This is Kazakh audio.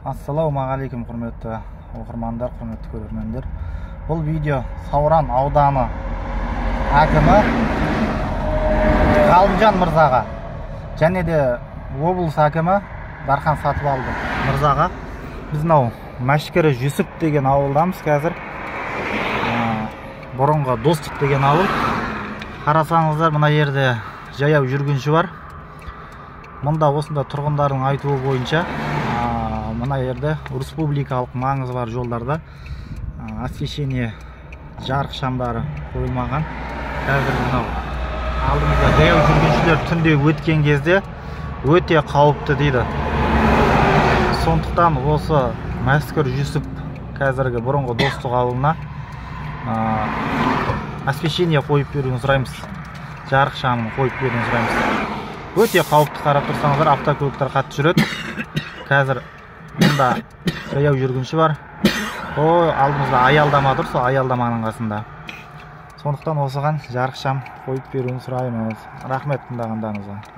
Ассалаумағалейкум, құрметті оқырмандар, құрметті көрермендер. Бұл видео Сауран ауданы әкімі Ғалымжан мырзаға және де облыс әкімі Дархан Сатыбалды мырзаға. Біз мынау Мәшкірі Жүсіп деген ауылдамыз қазір. Бұрынғы Достық деген ауыл. Қарасаңыздар, мына жерде жаяу жүргінші бар. Мұнда осында тұрғындардың айтуы бойынша мына жерде республикалық маңызы бар жолдарда освещение жарық шамдары қойылмаған. Қазір мынау алдымызда жаяу жүргіншілер түнде өткен кезде өте қауіпті дейді. Сондықтан осы Мәшкір Жүсіп қазіргі бұрынғы Достық ауылына освещение қойып беруін сұраймыз. Жарық шамын қойып беруін сұраймыз. Өте қауіпті, қарап тұрсаңыздар, автокөліктер қатты жүреді. Қазір мұнда жаяу жүргінші бар. Алдымызда аялдама тұр, сол аялдаманың қасында. Сондықтан осыған жарық шам қойып беруін сұраймыз. Рахмет тыңдағандарыңызға.